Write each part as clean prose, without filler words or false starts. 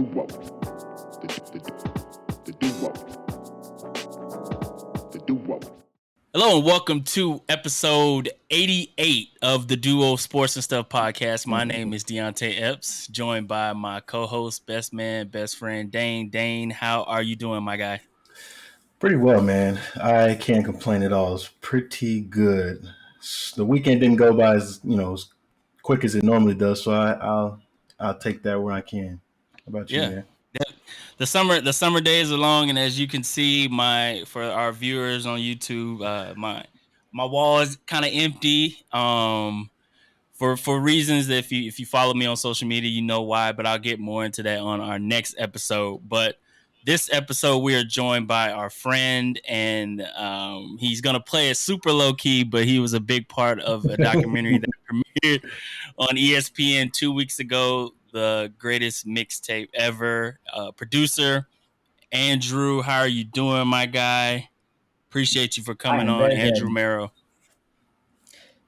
duo. The duo. The duo. Hello and welcome to episode 88 of the Duo Sports and Stuff podcast. My name is Deonte Epps, joined by my co-host, best man, best friend, Dane. Dane, how are you doing, my guy? Pretty well, man. I can't complain at all. It's pretty good. The weekend didn't go by as as quick as it normally does, so I'll take that where I can. How about you, man? The summer days are long, and as you can see, for our viewers on YouTube, my wall is kind of empty. For reasons that if you follow me on social media, you know why, but I'll get more into that on our next episode. But this episode, we are joined by our friend, and he's gonna play it super low key, but he was a big part of a documentary that premiered on ESPN 2 weeks ago, the Greatest Mixtape Ever. Producer Andrew, how are you doing, my guy? Appreciate you for coming on, Andrew Romero.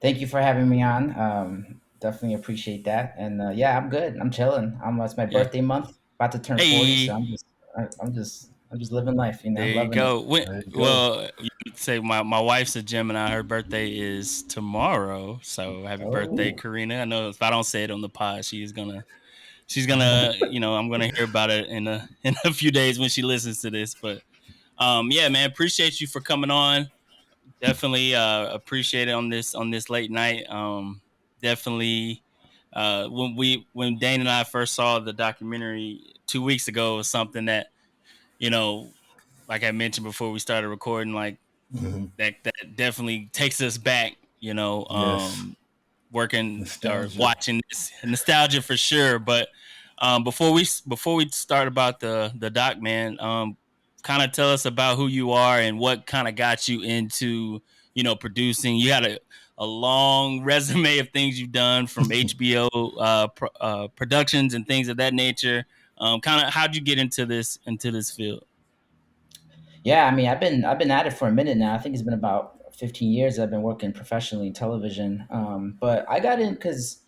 Thank you for having me on. Definitely appreciate that. And yeah, I'm good. I'm chilling. It's my birthday month, about to turn 40, so I'm just living life, There you go. Well, you could say my wife's a Gemini. Her birthday is tomorrow, so happy birthday, Karina. I know if I don't say it on the pod, she's gonna I'm gonna hear about it in a few days when she listens to this. But yeah, man, appreciate you for coming on. Definitely appreciate it on this late night. Definitely when Dane and I first saw the documentary 2 weeks ago, it was something that, like I mentioned before we started recording, like that definitely takes us back, working nostalgia. Or watching this nostalgia for sure. But before we start about the doc, man, kind of tell us about who you are and what kind of got you into producing. You had a long resume of things you've done, from HBO productions and things of that nature. Kind of how'd you get into this field? Yeah, I mean, I've been at it for a minute now. I think it's been about 15 years I've been working professionally in television. But I got in because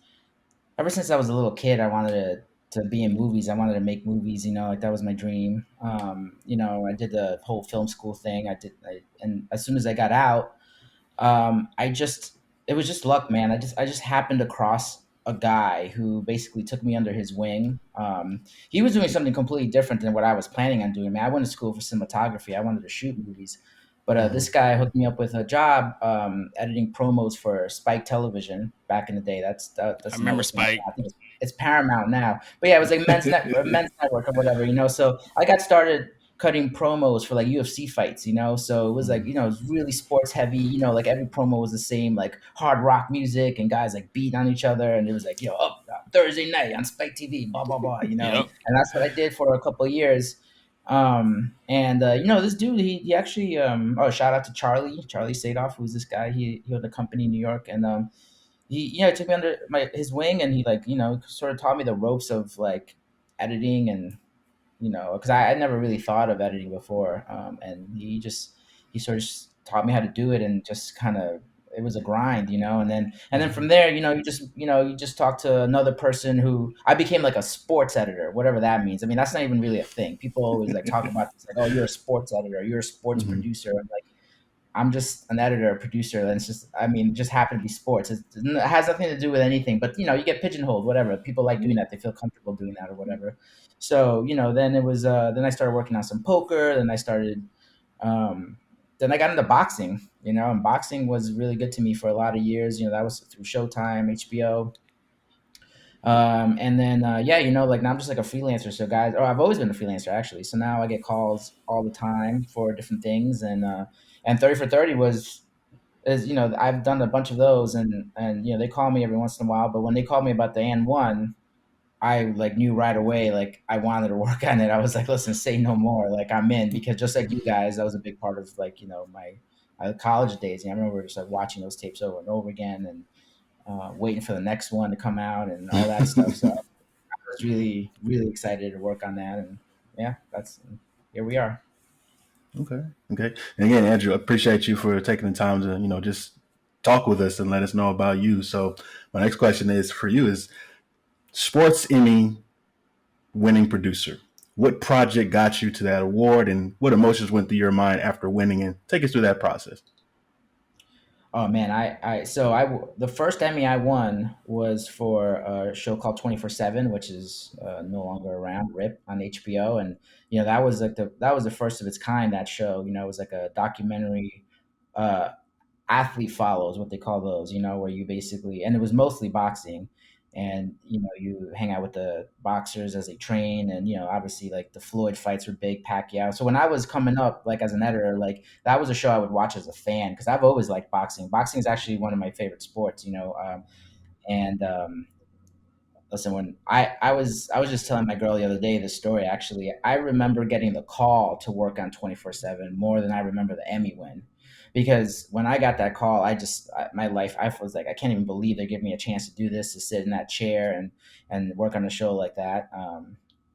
ever since I was a little kid, I wanted to be in movies. I wanted to make movies, like that was my dream. I did the whole film school thing. And as soon as I got out, it was just luck, man. I just happened across a guy who basically took me under his wing. He was doing something completely different than what I was planning on doing. Man, I went to school for cinematography. I wanted to shoot movies, but this guy hooked me up with a job editing promos for Spike Television back in the day. That's I remember Spike. I think it's Paramount now, but yeah, it was like Men's Network or whatever. So I got started cutting promos for like UFC fights, so it was like, it was really sports heavy, like every promo was the same, like hard rock music and guys like beating on each other, and it was like, Thursday night on Spike TV, blah blah blah, Yep. And that's what I did for a couple of years. This dude, he actually shout out to Charlie Sadoff, who's this guy. He owned a company in New York, and he took me under his wing, and he sort of taught me the ropes of like editing, and because I never really thought of editing before. And he sort of just taught me how to do it, and just kind of, it was a grind, and then from there, you just talk to another person who I became like a sports editor, whatever that means. I mean, that's not even really a thing. People always like talk about this, like, oh, you're a sports editor, you're a sports producer. I'm like, I'm just an editor, a producer, and it just happened to be sports. It has nothing to do with anything, but you get pigeonholed, whatever. People like doing that. They feel comfortable doing that or whatever. So, then it was, then I started working on some poker. Then I started, then I got into boxing, and boxing was really good to me for a lot of years. That was through Showtime, HBO. And then, like now I'm just like a freelancer. So guys, I've always been a freelancer actually. So now I get calls all the time for different things. And 30 for 30 I've done a bunch of those, and they call me every once in a while, but when they called me about the N1, I like knew right away, like I wanted to work on it. I was like, listen, say no more. Like I'm in, because just like you guys, that was a big part of like, my college days. I remember just like watching those tapes over and over again, and waiting for the next one to come out and all that stuff. So I was really, really excited to work on that. And yeah, here we are. Okay. And again, Andrew, I appreciate you for taking the time to, just talk with us and let us know about you. So my next question is for you is Sports Emmy-winning winning producer. What project got you to that award, and what emotions went through your mind after winning? And take us through that process. Oh man, the first Emmy I won was for a show called 24/7, which is no longer around, RIP, on HBO, and that was like that was the first of its kind. That show, it was like a documentary, uh, athlete follows, what they call those, where you basically, and it was mostly boxing, and you hang out with the boxers as they train, and obviously like the Floyd fights were big, Pacquiao. So when I was coming up, like as an editor, like that was a show I would watch as a fan because I've always liked boxing. Boxing is actually one of my favorite sports, and listen, when I was just telling my girl the other day this story. Actually, I remember getting the call to work on 24/7 more than I remember the Emmy win, because when I got that call, my life, I was like, I can't even believe they give me a chance to do this, to sit in that chair and work on a show like that.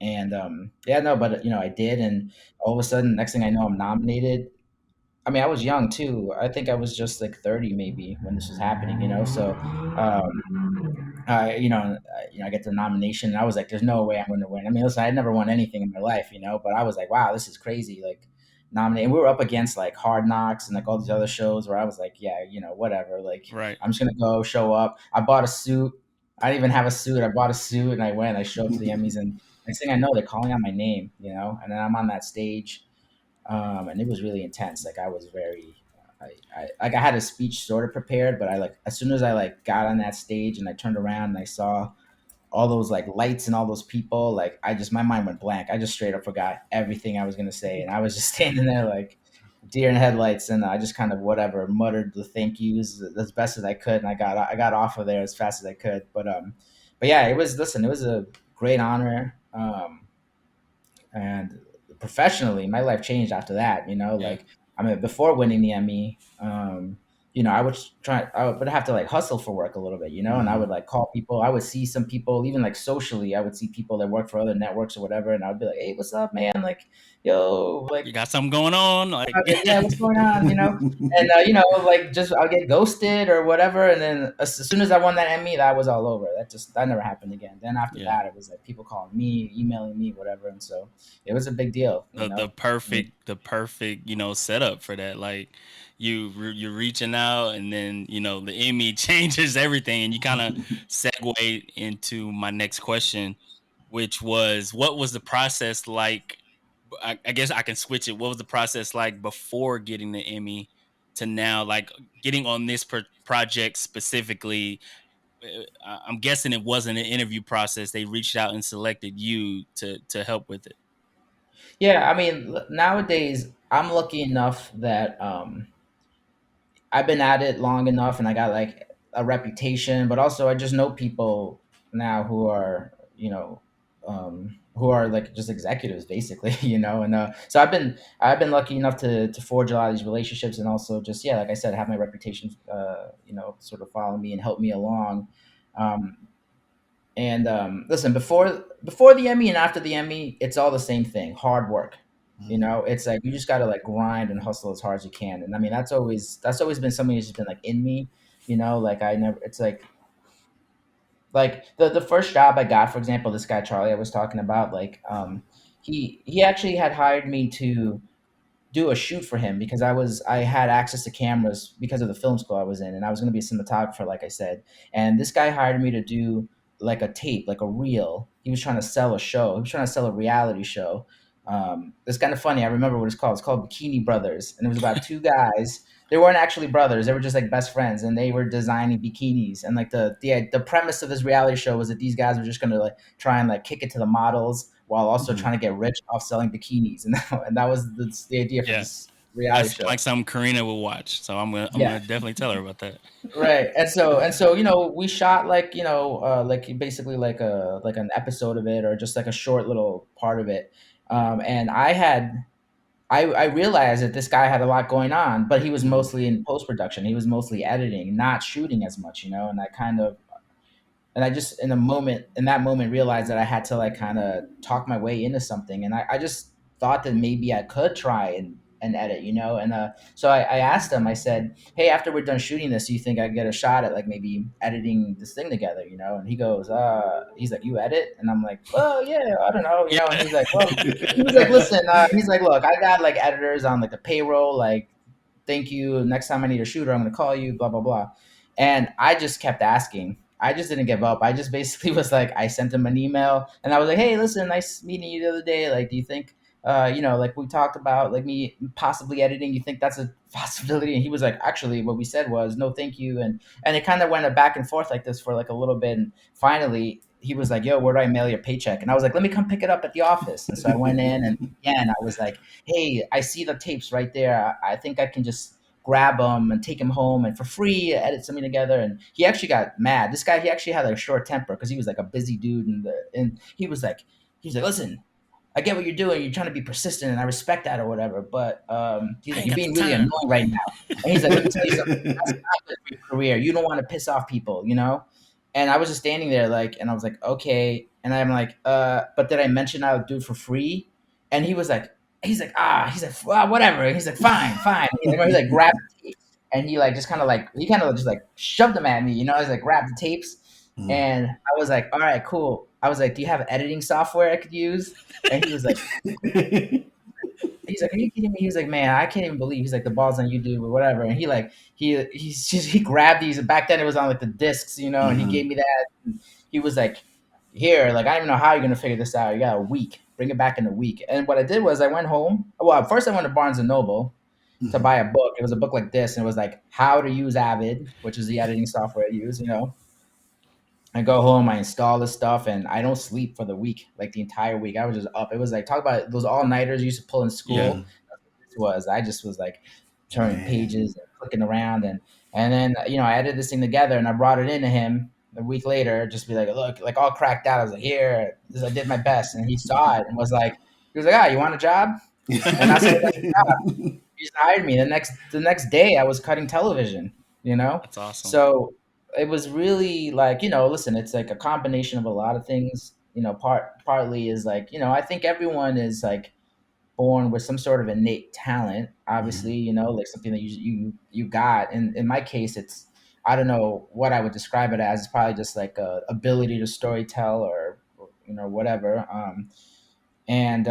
And Yeah, no, but I did, and all of a sudden, next thing I know, I'm nominated. I mean, I was young too. I think I was just like 30 maybe when this was happening, so. I get the nomination, and I was like, "There's no way I'm going to win." I mean, listen, I had never won anything in my life, but I was like, "Wow, this is crazy!" Like, nominated. And we were up against like Hard Knocks and like all these other shows where I was like, "Yeah, whatever. Like, Right. I'm just gonna go show up." I bought a suit. I didn't even have a suit. I bought a suit and I went. I showed up to the Emmys, and next thing I know, they're calling out my name, and then I'm on that stage, and it was really intense. Like I was very, I had a speech sort of prepared, but I like as soon as I like got on that stage and I turned around and I saw all those like lights and all those people, like I just my mind went blank. I just straight up forgot everything I was gonna say, and I was just standing there like deer in headlights, and I just kind of whatever muttered the thank yous as best as I could, and I got off of there as fast as I could. But yeah, it was a great honor. And professionally, my life changed after that. Yeah. Like I mean, before winning the Emmy, I would have to like hustle for work a little bit, and I Mm-hmm. would like call people. I would see some people, even like socially, I would see people that work for other networks or whatever, and I would be like, "Hey, what's up, man? Like, yo, like, You got something going on? Like, yeah, what's going on?" And like just I'll get ghosted or whatever, and then as soon as I won that Emmy, that was all over. That never happened again. Then after yeah. that, it was like people calling me, emailing me, whatever, and so it was a big deal. The perfect setup for that. Like you're reaching out, and then the Emmy changes everything, and you kind of segue into my next question, which was, what was the process like? I guess I can switch it. What was the process like before getting the Emmy to now, like getting on this project specifically? I'm guessing it wasn't an interview process. They reached out and selected you to help with it. Yeah, I mean, nowadays I'm lucky enough that I've been at it long enough and I got like a reputation, but also I just know people now who are, who are like just executives basically, and so I've been lucky enough to forge a lot of these relationships, and also just, yeah, like I said, have my reputation, sort of follow me and help me along. Um, and Listen, before the Emmy and after the Emmy, it's all the same thing: hard work. It's like you just got to like grind and hustle as hard as you can. And I mean, that's always been something that's just been like in me. Like I never. It's like the first job I got, for example, this guy Charlie I was talking about, like he actually had hired me to do a shoot for him because I had access to cameras because of the film school I was in, and I was going to be a cinematographer, like I said. And this guy hired me to do like a tape, like a reel. He was trying to sell a show. He was trying to sell a reality show. It's kind of funny. I remember what it's called. It's called Bikini Brothers, and it was about two guys. They weren't actually brothers. They were just like best friends, and they were designing bikinis. And like the premise of this reality show was that these guys were just going to like try and like kick it to the models while also Mm-hmm. trying to get rich off selling bikinis, and that was the idea for Yeah. this reality That's show. like something Karina will watch. So I'm Yeah, gonna definitely tell her about that. right. And so we shot like like basically like an episode of it, or just like a short little part of it. And I realized that this guy had a lot going on, but he was Mm-hmm. mostly in post production. He was mostly editing, not shooting as much, and I kind of and I just in that moment realized that I had to like kind of talk my way into something, and I just thought that maybe I could try and edit, you know. And so I asked him. I said, "Hey, after we're done shooting this, do you think I could get a shot at like maybe editing this thing together, you know?" And he goes, he's like, "You edit?" And I'm like, "Well, yeah, I don't know, you Yeah. know." And he's like, "Well," he was like, "Listen," he's like, "Look, I got like editors on like the payroll, like." Thank you. Next time I need a shooter, I'm going to call you, blah, blah, blah. And I just kept asking. I just didn't give up. I just basically was like, I sent him an email and I was like, hey, listen, nice meeting you the other day. Like, do you think, like we talked about, like me possibly editing, you think that's a possibility? And he was like, actually, what we said was no, thank you. And it kind of went a back and forth like this for like a little bit. And finally, he was like, yo, where do I mail your paycheck? And I was like, let me come pick it up at the office. And so I went in and again, I was like, hey, I see the tapes right there. I think I can just grab them and take him home and for free edit something together. And he actually got mad. This guy, he actually had like a short temper because he was like a busy dude. And he was like, listen, I get what you're doing. You're trying to be persistent, and I respect that or whatever. But he's I like, ain't you're got the being really time. annoying right now. And he's like, let me tell you something. That's not good for your career. You don't want to piss off people, you know? And I was just standing there like, and I was like, okay. And I'm like, but did I mention I would do it for free? And he's like, well, whatever. And he's like, fine, fine. He like grabbed the tapes and he like just kind of like just like shoved them at me, you know. He's like grabbed the tapes, Mm. and I was like, all right, cool. I was like, do you have editing software I could use? And he's like, are you kidding me? He was like, man, I can't even believe. He's like, the ball's on you, dude, or whatever. And he grabbed these. Back then, it was on like the discs, you know, and he Mhm. gave me that. And he was like, here, like I don't even know how you're gonna figure this out. You got a week. Bring it back in a week. And what I did was I went home. Well, first I went to Barnes and Noble to Mhm. buy a book. It was a book like this, and it was like how to use Avid, which is the editing software I use, you know. I go home, I install this stuff, and I don't sleep for the week, like the entire week. I was just up. It was like talk about those all nighters you used to pull in Yeah. Mhm. school. This was I just was like turning Man. pages and clicking around, and then you know I edited this thing together and I brought it into him a week later, just be like, look, like all cracked out. I was like, here, I did my best, and he saw it and was like, he was like, ah, you want a job? And that's how he just hired me. The next day I was cutting television, you know? That's awesome. So it was really like, you know, listen, it's like a combination of a lot of things. You know, partly is like, you know, I think everyone is like born with some sort of innate talent, obviously, Mhm. you know, like something that you got. And in my case, it's I don't know what I would describe it as. It's probably just like a ability to story tell or you know, whatever. And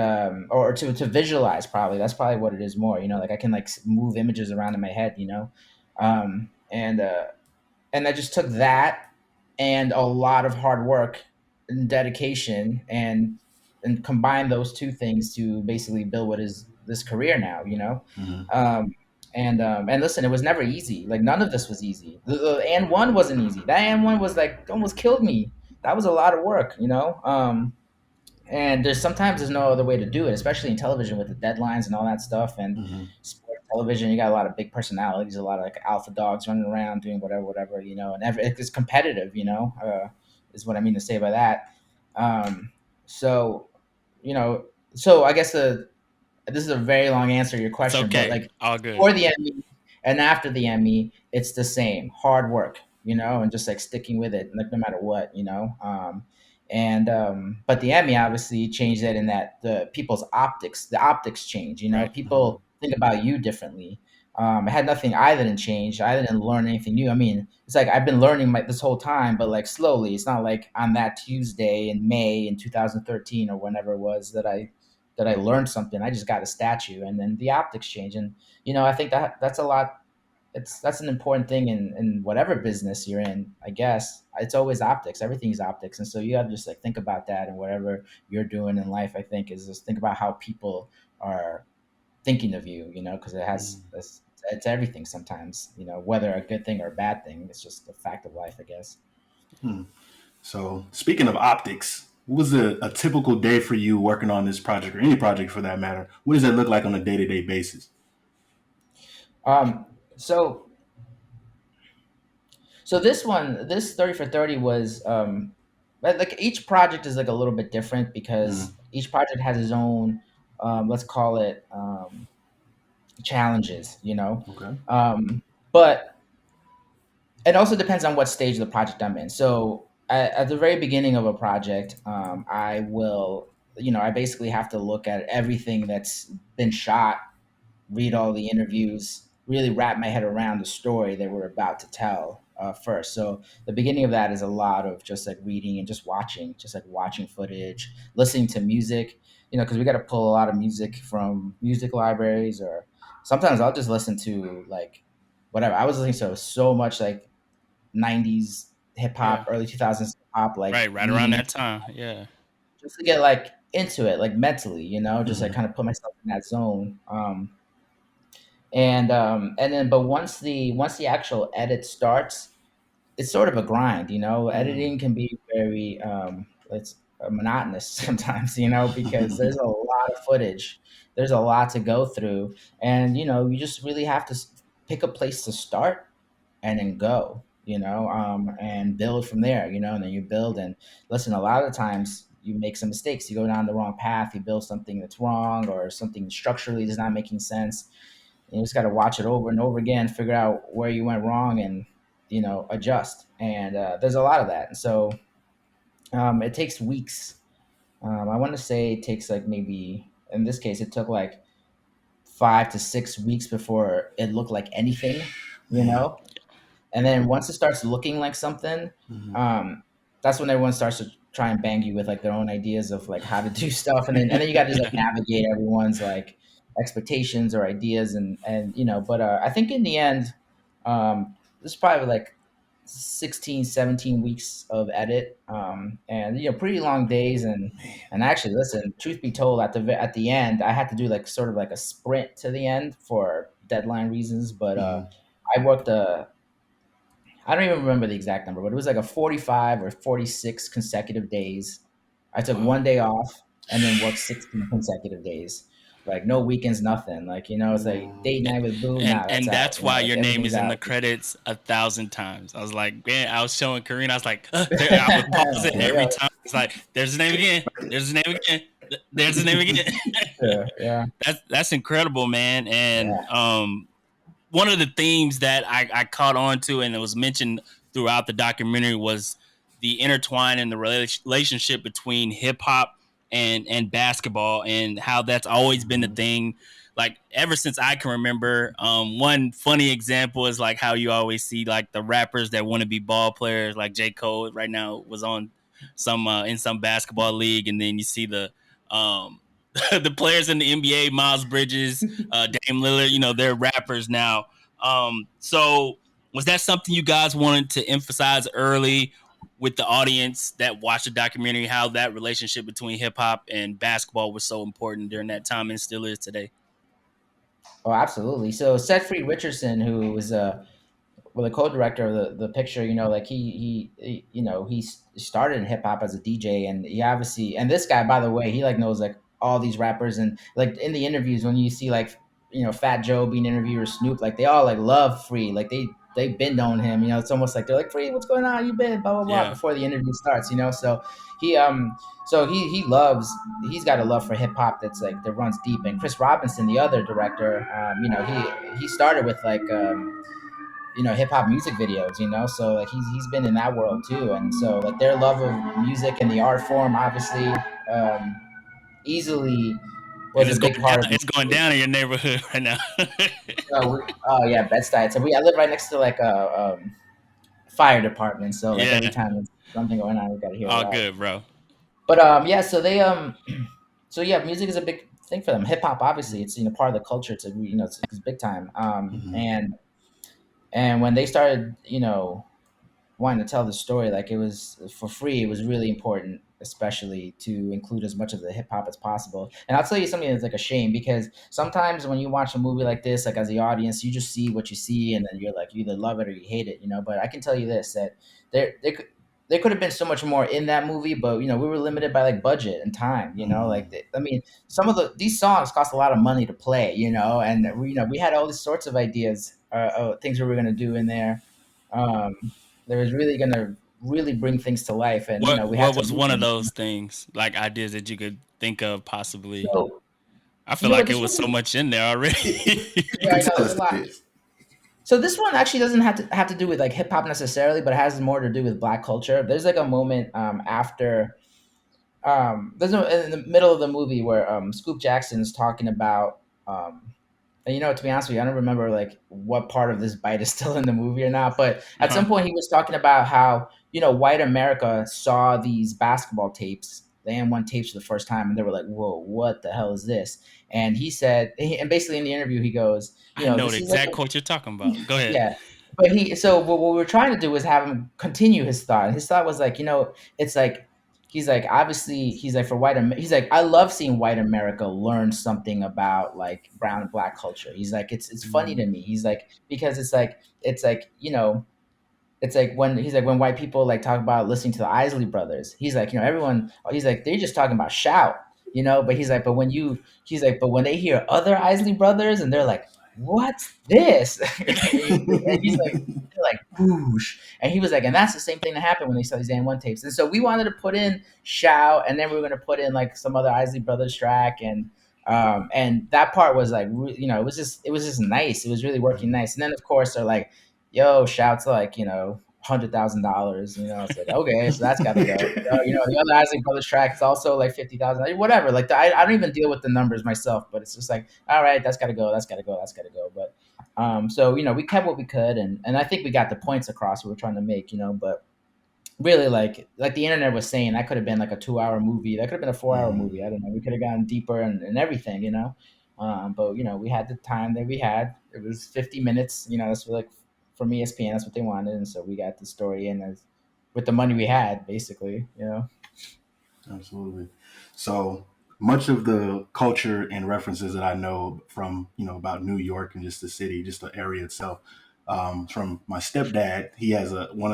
or to visualize, probably that's probably what it is more, you know, like I can like move images around in my head, you know. um and I just took that and a lot of hard work and dedication and combined those two things to basically build what is this career now, you know. Mhm. um and listen, it was never easy. Like none of this was easy. The and one wasn't easy. That and one was like almost killed me. That was a lot of work, you know. And there's no other way to do it, especially in television with the deadlines and all that stuff. And Mhm. sport television, you got a lot of big personalities, a lot of like alpha dogs running around doing whatever, you know. And it's competitive, you know, is what I mean to say by that. Um, so, you know, so I guess this is a very long answer to your It's question, but okay. like All good. before the Emmy and after the Emmy, it's the same hard work, you know, and just like sticking with it, like no matter what, you know. And but the Emmy obviously changed it in that the optics change, you know, Right. Mhm. people think about you differently. It had nothing. I didn't change. I didn't learn anything new. I mean, it's like I've been learning this whole time, but like slowly. It's not like on that Tuesday in May in 2013 or whenever it was that I learned something. I just got a statue, and then the optics change. And you know, I think that's a lot. That's an important thing in whatever business you're in. I guess it's always optics. Everything's optics, and so you got to just like think about that and whatever you're doing in life. I think is just think about how people are thinking of you. You know, because Mhm. it's everything sometimes. You know, whether a good thing or a bad thing, it's just a fact of life, I guess. Hmm. So, speaking of optics, what was a typical day for you working on this project or any project for that matter? What does that look like on a day to day basis? Um, so So this 30 for 30 was like each project is like a little bit different Mhm. because each project has its own let's call it challenges, you know. Okay. But it also depends on what stage of the project I'm in. So at the very beginning of a project, I will, you know, I basically have to look at everything that's been shot read all the interviews, really wrap my head around the story they were about to tell first. So the beginning of that is a lot of just like reading and just like watching footage, listening to music, because we got to pull a lot of music from music libraries, or sometimes I'll just listen to like whatever. I was listening to so much like 90s hip Yeah. hop, early 2000s hip hop, like Right around leading that into time. Yeah. just to get like into it, like mentally, just like Mm-hmm. kind of put myself in that zone. And then but once the actual edit starts, it's sort of a grind. Mm-hmm. Editing can be very it's monotonous sometimes, because there's a lot of footage, there's a lot to go through, and you just really have to pick a place to start and then go, and build from there, and then you build. And listen, a lot of the times you make some mistakes, you go down the wrong path, you build something that's wrong, or something structurally is not making sense. You just got to watch it over and over again, figure out where you went wrong, and adjust. And there's a lot of that. And so it takes weeks. I want to say it takes like, maybe in this case it took like 5 to 6 weeks before it looked like anything, you Man. know and then once it starts looking like something, Mm-hmm. um, that's when everyone starts to try and bang you with like their own ideas of like how to do stuff, and then you got to just like navigate everyone's like expectations or ideas, but I think in the end, this is probably like 16, 17 weeks of edit, and pretty long days. And actually, listen, truth be told, at the end I had to do like sort of like a sprint to the end for deadline reasons, but Mm-hmm. I worked I don't even remember the exact number, but it was like a 45 or 46 consecutive days. I took Wow. one day off and then worked 16 consecutive days. Like no weekends, nothing. Like, it's like Mm-hmm. date night with boo. and Nah, that's and out. that's why Like your name everything's is in out. the credits 1,000 times. I was like, man, I was showing Karina. I was like, there, I would pause it every Yeah, time. It's like, there's his name again. There's his name again. There's his name again. yeah, yeah, That's incredible, man. And yeah. one of the themes that I caught on to and it was mentioned throughout the documentary was the intertwine and the relationship between hip hop and basketball and how that's always been the Mm-hmm. thing. Like ever since I can remember, one funny example is like how you always see like the rappers that want to be ball players, like J. Cole right now was on some in some basketball league, and then you see the the players in the NBA, Miles Bridges, Dame Lillard, they're rappers now. So was that something you guys wanted to emphasize early with the audience that watched the documentary, how that relationship between hip hop and basketball was so important during that time and still is today? Oh, absolutely. So Seth Free Richardson, who was the co-director of the picture, like he started in hip hop as a DJ, and he obviously, and this guy, by the way, he like knows like all these rappers, and like in the interviews when you see like Fat Joe being interviewed or Snoop, like they all like love Free, like they've been knowing him, it's almost like they're like, Free, what's going on, you been blah blah blah, Yeah. before the interview starts, so he he's got a love for hip hop that's like that runs deep. And Chris Robinson, the other director, he started with like hip hop music videos, so like he's been in that world too. And so like their love of music and the art form obviously easily And was a it's big going down. part of It's these going movies. down in your neighborhood right now. Oh yeah, Bed-Stuy. So I live right next to like a fire department, so like every Yeah. time there's something going on, we gotta hear it All out. good, bro. But yeah, so they so yeah, music is a big thing for them. Hip hop, obviously, it's part of the culture. It's big time. Mm-hmm. And when they started, wanting to tell the story, like it was for free, it was really important, especially to include as much of the hip hop as possible. And I'll tell you something that's like a shame, because sometimes when you watch a movie like this, like as the audience, you just see what you see, and then you're like, you either love it or you hate it, But I can tell you this, that there could have been so much more in that movie, but we were limited by like budget and time, Mm-hmm. like I mean, some of these songs cost a lot of money to play, and we had all these sorts of ideas, things we were gonna do in there. Um, that was really gonna really bring things to life, and What we had what to was move one of things. those things, like ideas that you could think of possibly? So I you feel know what, like it this was one so is, much in there already. yeah, I know Tell it's a us lot. this. So this one actually doesn't have to do with like hip hop necessarily, but it has more to do with Black culture. There's like a moment after there's in the middle of the movie where Scoop Jackson's talking about um And to be honest with you, I don't remember like what part of this bite is still in the movie or not. But at Uh-huh. some point, he was talking about how white America saw these basketball tapes, the N1 tapes for the first time, and they were like, "Whoa, what the hell is this?" And he said, and basically in the interview, he goes, I know "This the is like exact quote you're talking about. Go ahead. yeah." But so what we're trying to do is have him continue his thought. And his thought was like, it's like he's like obviously he's like he's like I love seeing white America learn something about like brown and black culture. He's like it's funny to me. He's like because it's like it's like when he's like when white people like talk about listening to the Isley Brothers, he's like, everyone, he's like, they're just talking about shout, but he's like, he's like, but when they hear other Isley Brothers and they're like, what's this? And he's like, they're like, whoosh. And he was like, and that's the same thing that happened when they saw these N1 tapes. And so we wanted to put in shout, and then we were going to put in like some other Isley Brothers track. And that part was like, it was just nice. It was really working nice. And then of course they're like, yo, shouts like, $100,000. It's like, okay, so that's got to go. The other Isaac Brothers track is also like 50,000, whatever. Like, I don't even deal with the numbers myself, but it's just like, all right, that's got to go, that's got to go, that's got to go. But, so we kept what we could, and I think we got the points across we were trying to make, but really like the internet was saying that could have been like a 2 hour movie, that could have been a 4 hour Mm, movie. I don't know, we could have gone deeper and everything, but we had the time that we had. It was 50 minutes, that's like from ESPN, that's what they wanted, and so we got the story in as with the money we had, basically. absolutely. So much of the culture and references that I know from, about New York and just the city, just the area itself, from my stepdad. He has one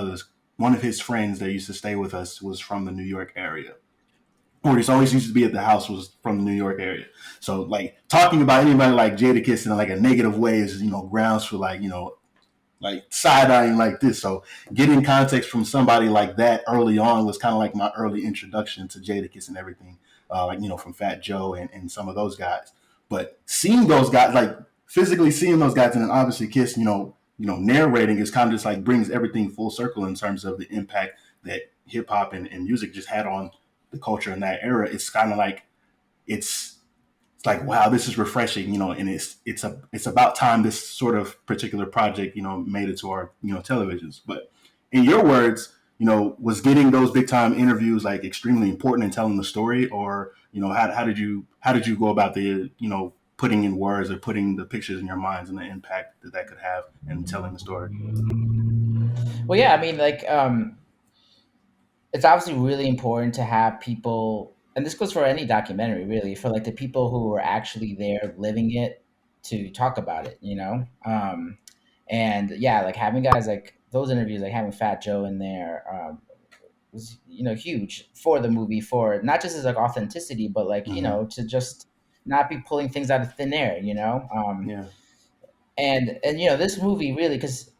of his friends that used to stay with us was from the New York area. Or he's always used to be at the house was from the New York area. So like talking about anybody like Jadakiss in like a negative way is, grounds for like side eyeing like this. So getting context from somebody like that early on was kind of like my early introduction to Jadakiss and everything, like from Fat Joe and some of those guys. But seeing those guys, like physically seeing those guys, and then obviously Kiss, narrating is kind of just like brings everything full circle in terms of the impact that hip hop and music just had on the culture in that era. It's kind of like it's like wow, this is refreshing, and it's about time this sort of particular project, made it to our televisions. But in your words, was getting those big time interviews like extremely important in telling the story, or how did you go about the putting in words or putting the pictures in your minds and the impact that could have in telling the story? Well, yeah, I mean, like, it's obviously really important to have people, and this goes for any documentary, really, for like the people who are actually there living it to talk about it. And yeah, like having guys like those interviews, like having Fat Joe in there, was huge for the movie, for not just as like authenticity, but like Mm-hmm. to just not be pulling things out of thin air. Yeah. And this movie really, because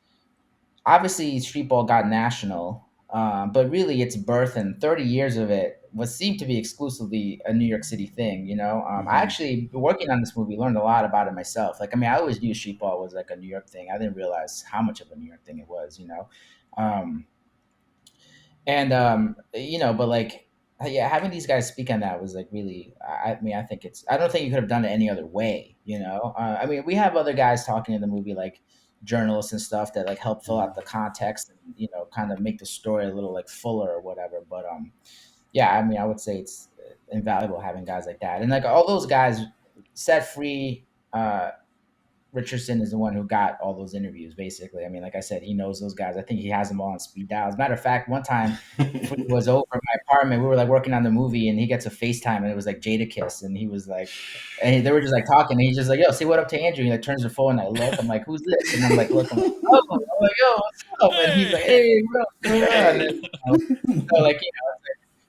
obviously streetball got national, but really its birth and 30 years of it was seemed to be exclusively a New York City thing. I Mm-hmm. actually, working on this movie, learned a lot about it myself. Like, I mean, I always knew streetball was like a New York thing. I didn't realize how much of a New York thing it was. Um, and but like, yeah, having these guys speak on that was like really. I mean, I don't think you could have done it any other way. I mean, we have other guys talking in the movie, like journalists and stuff, that like help fill Mm-hmm. out the context and kind of make the story a little like fuller or whatever. But yeah, I mean, I would say it's invaluable having guys like that, and like all those guys set free. Richardson is the one who got all those interviews, basically. I mean, like I said, he knows those guys. I think he has them all on speed dial. As a matter of fact, one time Free was over at my apartment. We were like working on the movie, and he gets a FaceTime, and it was like Jadakiss, and he was like, and they were just like talking, and he's just like, "Yo, say what up to Andrew." He like turns the phone, and I look, I'm like, "Who's this?" And I'm like, "Look," I'm like, "Oh," I'm like, "Yo, what's up?" And he's like, Hey. "Hey, bro, and then, Hey.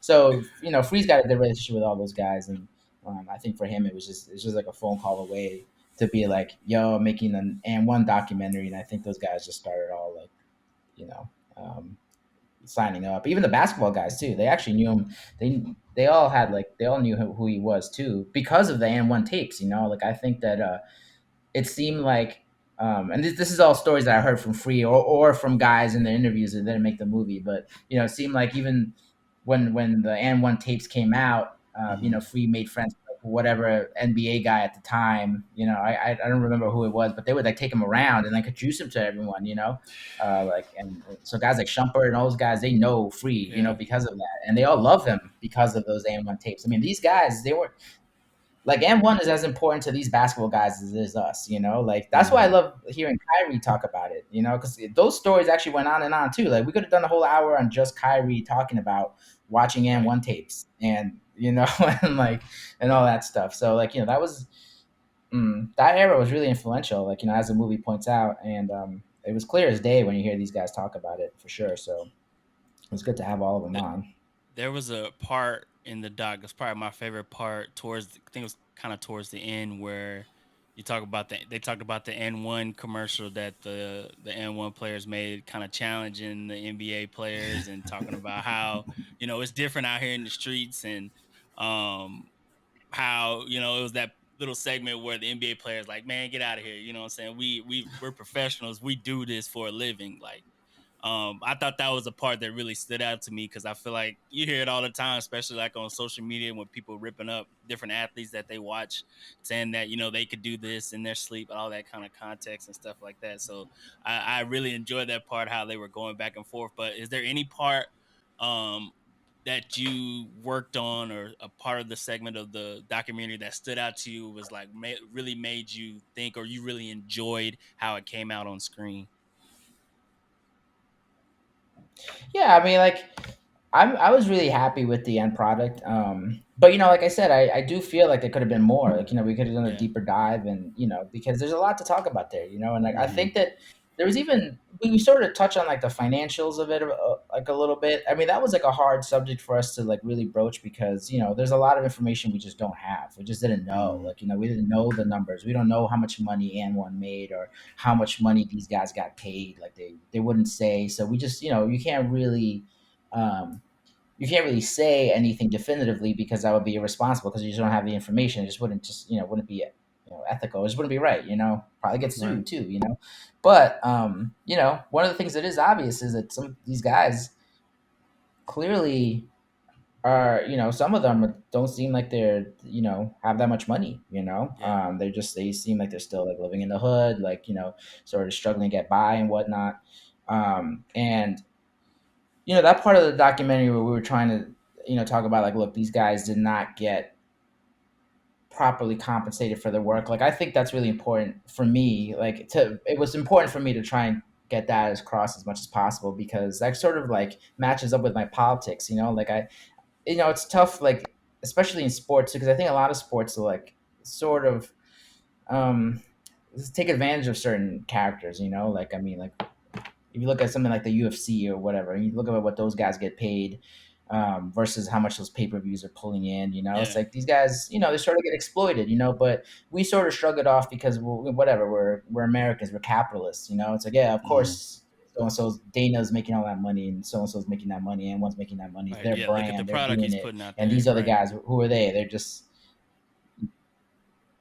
so like Free's got a good relationship with all those guys, and I think for him it's just like a phone call away to be like, "Yo, I'm making an and one documentary," and I think those guys just started all like, you know, um, signing up. Even the basketball guys too. They actually knew him. They all knew who he was too because of the and one tapes. Like I think that it seemed like, and this is all stories that I heard from Free or from guys in the interviews that didn't make the movie, but it seemed like even when the and one tapes came out, Mm-hmm. Free made friends with like, whatever NBA guy at the time. I don't remember who it was, but they would like take him around and like introduce him to everyone. And so guys like Shumpert and all those guys, they know Free, Yeah. because of that, and they all love him because of those AM1 tapes. I mean, these guys, they were like M1 is as important to these basketball guys as it is us, Like that's why I Mm. love hearing Kyrie talk about it, because those stories actually went on and on too. Like we could have done a whole hour on just Kyrie talking about watching Right. M1 tapes and and all that stuff. So that was that era was really influential, as the movie points out, and it was clear as day when you hear these guys talk about it for sure. So it was good to have all of them Th- on. there was a part in the doc. It's probably my favorite part. I think it was kind of towards the end where they talked about the N1 commercial that the N1 players made, kind of challenging the NBA players and talking about how it's different out here in the streets, and um how it was that little segment where the NBA players like, man, get out of here. You know what I'm saying? We're professionals. We do this for a living. Like, I thought that was a part that really stood out to me because I feel like you hear it all the time, especially like on social media when people ripping up different athletes that they watch, saying that they could do this in their sleep, all that kind of context and stuff like that. So I really enjoyed that part, how they were going back and forth. But is there any part um, that you worked on, or a part of the segment of the documentary that stood out to you, was like really made you think, or you really enjoyed how it came out on screen? Yeah, I mean, I was really happy with the end product. But like I said, I do feel like there could have been more. We could have done a Yeah. deeper dive, and because there's a lot to talk about there. And like I Hmm. think that there was even we sort of touch on like the financials of it, like a little bit. I mean, that was like a hard subject for us to like really broach because there's a lot of information we just don't have. We just didn't know. Hmm. We didn't know the numbers. We don't know how much money and one made or how much money these guys got paid. Like they wouldn't say. So we just um, you can't really say anything definitively because that would be irresponsible because you just don't have the information. It just wouldn't be ethical. It just wouldn't be right. Probably get Right. sued too. But one of the things that is obvious is that some of these guys clearly are some of them don't seem like they're have that much money. Yeah. They seem like they're still like living in the hood, like sort of struggling to get by and whatnot. And that part of the documentary where we were trying to talk about like, look, these guys did not get properly compensated for their work. Like I think that's really important for me. It was important for me to try and get that as across as much as possible because that sort of like matches up with my politics. Like it's tough, like especially in sports because I think a lot of sports are like sort of um take advantage of certain characters. Like I mean, like if you look at something like the UFC or whatever, and you look at what those guys get paid versus how much those pay per views are pulling in, it's Yeah. like these guys, they sort of get exploited, but we sort of shrug it off because whatever, we're Americans, we're capitalists, it's like, yeah, of Hmm. course. So and so's Dana's making all that money, and so so's making that money, and one's making that money. It's Right. their Yeah. Look at the brand, they're product doing he's it, putting out and there. these other Right. guys, who are they? They're just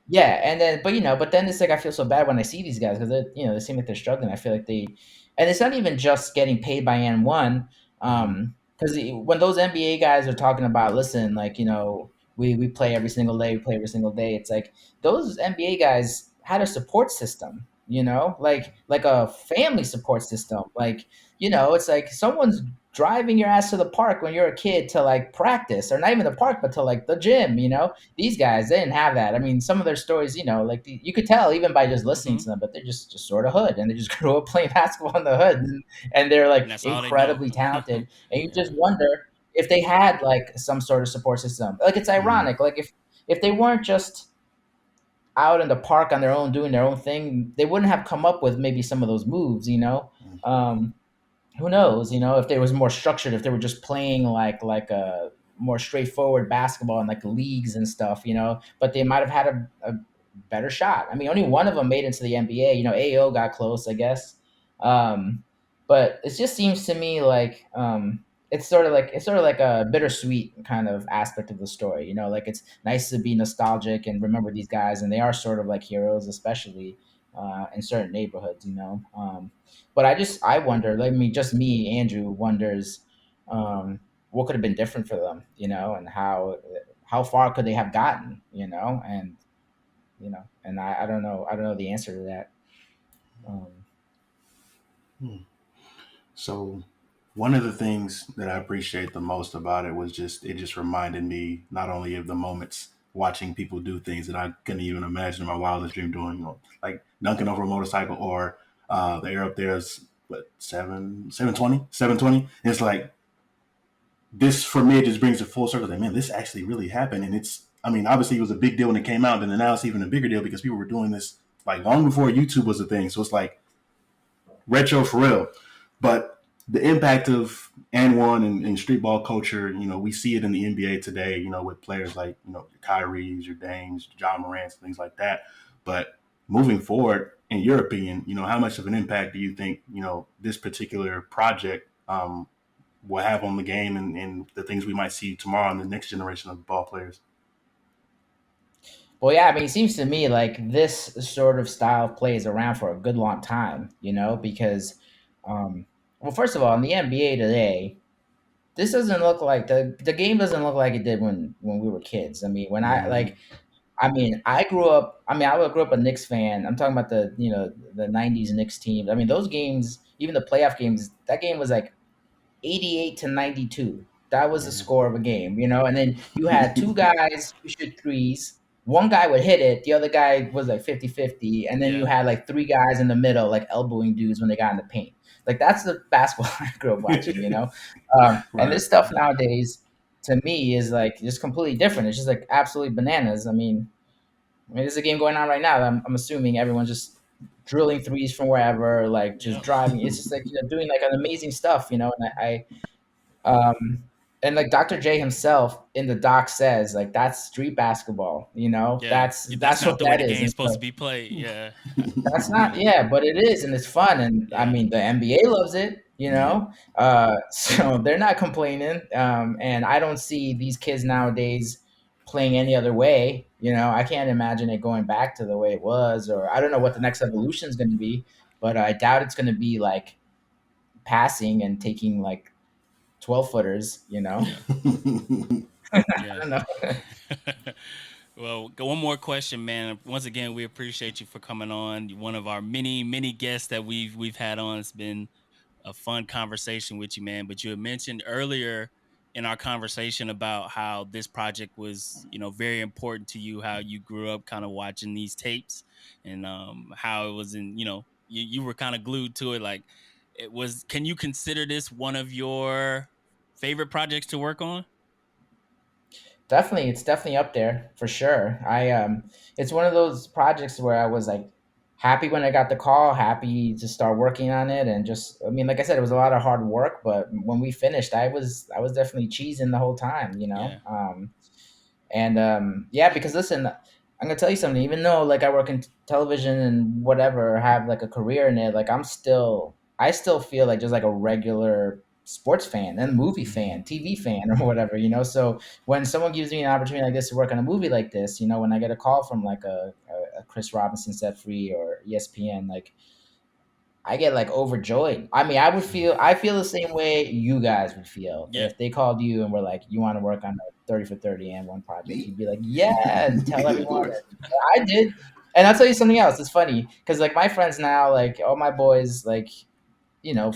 yeah, and then but then it's like I feel so bad when I see these guys because they seem like they're struggling. I feel like and it's not even just getting paid by N1, Hmm. because when those NBA guys are talking about, listen, like we play every single day, we play every single day. It's like those NBA guys had a support system, like a family support system, like it's like someone's driving your ass to the park when you're a kid to like practice, or not even the park, but to like the gym. These guys, they didn't have that. I mean, some of their stories, like you could tell even by just listening Mm-hmm. to them, but they're just sort of hood, and they just grew up playing basketball in the hood, and they're like And that's all they know. incredibly talented, and you just Yeah. wonder if they had like some sort of support system. Like it's Hmm. ironic, like if they weren't just out in the park on their own doing their own thing, they wouldn't have come up with maybe some of those moves. Who knows, if they was more structured, if they were just playing like a more straightforward basketball in like leagues and stuff, but they might have had a better shot. I mean, only one of them made into the NBA. AO got close, I guess. um but it just seems to me like it's sort of like a bittersweet kind of aspect of the story. Like it's nice to be nostalgic and remember these guys, and they are sort of like heroes, especially in certain neighborhoods. But I wonder, like just me, Andrew wonders, what could have been different for them, and how far could they have gotten, and I don't know the answer to that. Um, Hmm. So one of the things that I appreciate the most about it was just it just reminded me not only of the moments watching people do things that I couldn't even imagine in my wildest dream doing, like dunking over a motorcycle or the air up there is what 720. It's like this for me. It just brings it full circle. Like man, this actually really happened, and it's. I mean, obviously it was a big deal when it came out, and now it's even a bigger deal because people were doing this like long before YouTube was a thing. So it's like retro for real. But the impact of and one and street ball culture, we see it in the NBA today, with players like, your Kyries, your Danes, John Morant's, things like that. But moving forward, in your opinion, how much of an impact do you think, this particular project will have on the game and the things we might see tomorrow in the next generation of ball players? well, yeah, I mean, it seems to me like this sort of style of play is around for a good long time, because, well, first of all, in the NBA today, this doesn't look like the game doesn't look like it did when we were kids. I mean, Mm-hmm. I grew up. I mean, I grew up a Knicks fan. I'm talking about the '90s Knicks teams. I mean, those games, even the playoff games, that game was like 88 to 92. That was the score of a game, and then you had two guys who shoot threes. One guy would hit it, the other guy was like 50-50, and then you Yeah. had like three guys in the middle, like elbowing dudes when they got in the paint. Like that's the basketball I grew up watching. And Right. this stuff nowadays to me is like just completely different. It's just like absolutely bananas. I mean, there's a game going on right now. I'm assuming everyone's just drilling threes from wherever, like just Yep. driving. It's just like doing like an amazing stuff, And um, and like Dr. J himself in the doc says, like that's street basketball. Yeah. That's That's that's not what the way that the is. game's And supposed to so be played. Yeah. that's not, yeah, but it is, and it's fun, and I Yeah. mean the NBA loves it. Yeah. So they're not complaining. And I don't see these kids nowadays playing any other way. I can't imagine it going back to the way it was, or I don't know what the next evolution is going to be, but I doubt it's going to be like passing and taking like 12 footers. Yeah. I Yeah. don't know. Well, one more question, man. Once again, we appreciate you for coming on. You're one of our many, many guests that we've had on. It's been a fun conversation with you, man. But you had mentioned earlier in our conversation about how this project was, very important to you, how you grew up kind of watching these tapes and how it was you were kind of glued to it. Like it was, can you consider this one of your favorite projects to work on? Definitely, it's definitely up there for sure. It's one of those projects where I was like happy when I got the call, happy to start working on it, and just, I mean, like I said, it was a lot of hard work, but when we finished, I was definitely cheesing the whole time. Yeah. And yeah, because listen, I'm gonna tell you something. Even though like I work in television and whatever, have like a career in it, like I still feel like just like a regular sports fan and movie fan, TV fan, or whatever. So when someone gives me an opportunity like this to work on a movie like this, when I get a call from like a Chris Robinson Set Free or ESPN, like I get like overjoyed. I mean, I feel the same way you guys would feel Yeah. if they called you and were like, "You want to work on a 30 for 30 and one project?" Me? You'd be like, "Yeah," and tell Of everyone. course. And I did. And I'll tell you something else. It's funny because like my friends now, like all my boys, like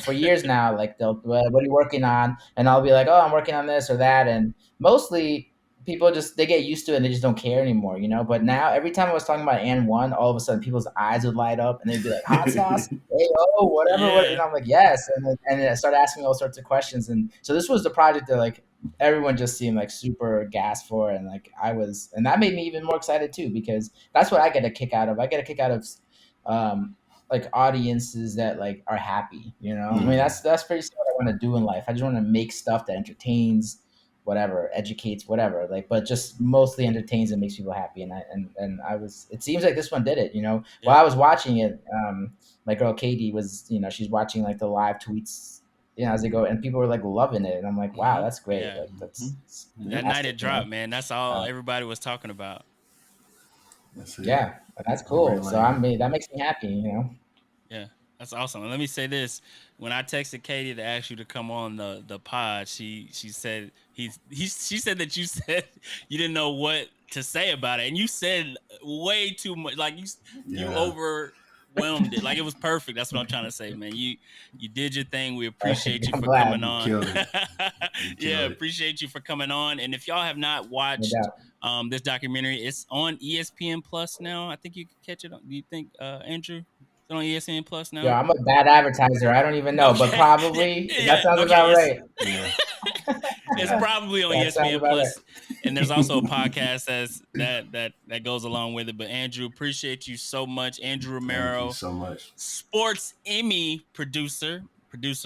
for years now, like they'll, "What are you working on?" And I'll be like, "Oh, I'm working on this or that." And mostly people just they get used to it and they just don't care anymore. But now every time I was talking about and one, all of a sudden people's eyes would light up and they'd be like, "Hot sauce, hey, oh, whatever, what?" And Yeah. I'm like, "Yes." And then I started asking me all sorts of questions. And so this was the project that like everyone just seemed like super gassed for, and like and that made me even more excited too because that's what I get a kick out of. I get a kick out of um like audiences that like are happy. I mean, Mhm. that's pretty much what I want to do in life. I just want to make stuff that entertains, whatever, educates, whatever, like, but just mostly entertains and makes people happy. And it seems like this one did it. While Yep. I was watching it, my girl Katie was, she's watching like the live tweets, as they go, and people were like loving it, and I'm like, wow, that's great, Yeah. like that's That Yeah. night it fantastic. dropped, man. That's all Uh, everybody was talking about. That's it. yeah, that's Very cool. So I lame. mean, that makes me happy. Yeah. That's awesome. And let me say this: when I texted Katie to ask you to come on the pod, she said she said that you said you didn't know what to say about it, and you said way too much. Like you Yeah. overwhelmed it. Like it was perfect. That's what I'm trying to say, man. You did your thing. We appreciate you I'm for coming glad. You on. killed it. You Yeah, killed it. appreciate you for coming on. And if y'all have not No watched doubt. this documentary, it's on ESPN Plus now. I think you can catch it. Do you think, Andrew? Is it on ESPN Plus Yo, now? I'm a bad advertiser. I don't even know, but Okay. probably that Yeah. sounds Okay. about right. Yeah. It's Yeah. probably on That sounds ESPN about right. Plus, and there's also a podcast that goes along with it. But Andrew, appreciate you so much. Andrew Thank you Romero, so much. Sports Emmy producer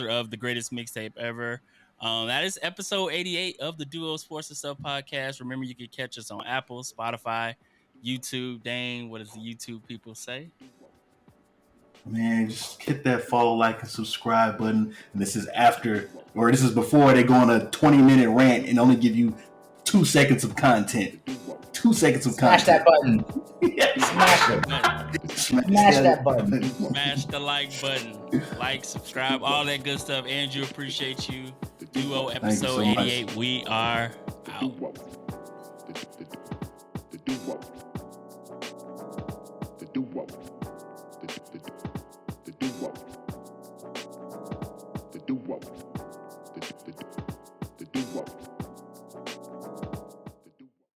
of the Greatest Mixtape Ever. That is episode 88 of the Duo Sports and Stuff podcast. Remember, you can catch us on Apple, Spotify, YouTube. Dane, what does the YouTube people say? Man, just hit that follow, like, and subscribe button. And this is after, or this is before they go on a 20-minute rant and only give you 2 seconds of content. 2 seconds of Smash that content. button. Yes. Smash it. Smash that button. Smash the like button. Like, subscribe, all that good stuff. Andrew, appreciate you. Duo Thank you episode so much. 88. We are out. The duo.